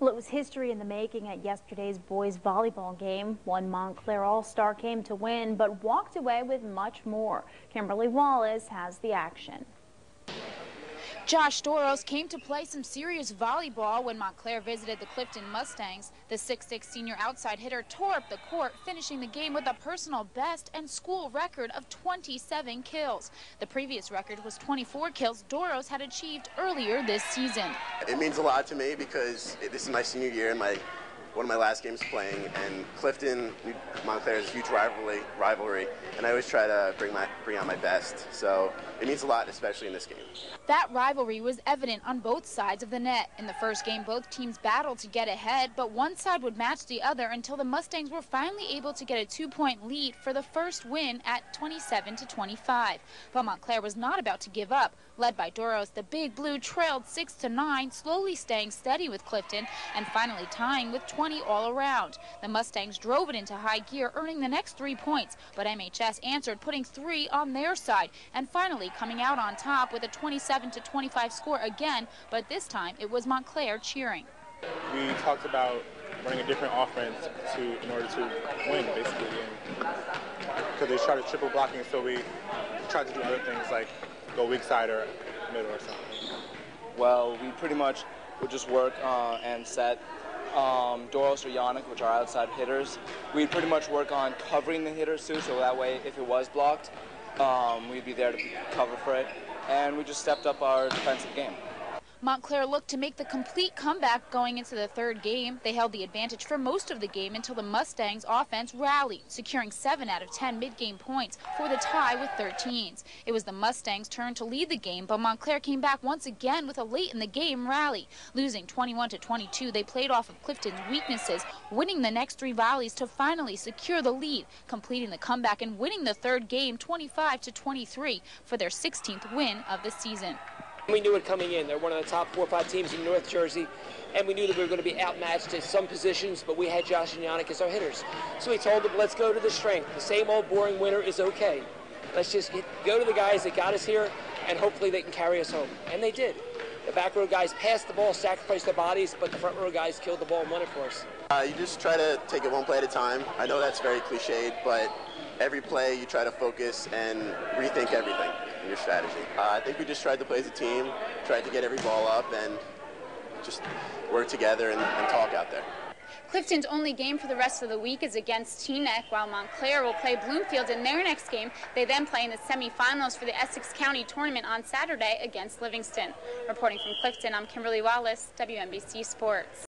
Well, it was history in the making at yesterday's boys volleyball game. One Montclair All-Star came to win, but walked away with much more. Kimberly Wallace has the action. Josh Doros came to play some serious volleyball when Montclair visited the Clifton Mustangs. The 6'6" senior outside hitter tore up the court, finishing the game with a personal best and school record of 27 kills. The previous record was 24 kills Doros had achieved earlier this season. It means a lot to me because this is my senior year and one of my last games playing, and Clifton, Montclair is a huge rivalry, and I always try to bring out my best. So it means a lot, especially in this game. That rivalry was evident on both sides of the net. In the first game, both teams battled to get ahead, but one side would match the other until the Mustangs were finally able to get a 2-point lead for the first win at 27-25. But Montclair was not about to give up. Led by Doros, the Big Blue trailed 6-9, slowly staying steady with Clifton and finally tying with 20 all around. The Mustangs drove it into high gear, earning the next 3 points, but MHS answered, putting 3 on their side and finally coming out on top with a 27-25 score again, but this time it was Montclair cheering. We talked about running a different offense in order to win, basically, because they started triple blocking, so we tried to do other things like go weak side or middle or something. Well, we pretty much would just work and set Doros or Yannick, which are outside hitters. We'd pretty much work on covering the hitters too, so that way if it was blocked, we'd be there to cover for it. And we just stepped up our defensive game. Montclair looked to make the complete comeback going into the third game. They held the advantage for most of the game until the Mustangs' offense rallied, securing 7 out of 10 mid-game points for the tie with 13s. It was the Mustangs' turn to lead the game, but Montclair came back once again with a late-in-the-game rally. Losing 21-22, they played off of Clifton's weaknesses, winning the next 3 volleys to finally secure the lead, completing the comeback and winning the third game 25-23 for their 16th win of the season. We knew it coming in. They're one of the top 4 or 5 teams in North Jersey, and we knew that we were going to be outmatched at some positions, but we had Josh and Yannick as our hitters. So we told them, let's go to the strength. The same old boring winner is okay. Let's just go to the guys that got us here, and hopefully they can carry us home. And they did. The back row guys passed the ball, sacrificed their bodies, but the front row guys killed the ball and won it for us. You just try to take it one play at a time. I know that's very cliched, but every play you try to focus and rethink everything in your strategy. I think we just tried to play as a team, tried to get every ball up and just work together and talk out there. Clifton's only game for the rest of the week is against Teaneck, while Montclair will play Bloomfield in their next game. They then play in the semifinals for the Essex County tournament on Saturday against Livingston. Reporting from Clifton, I'm Kimberly Wallace, WNBC Sports.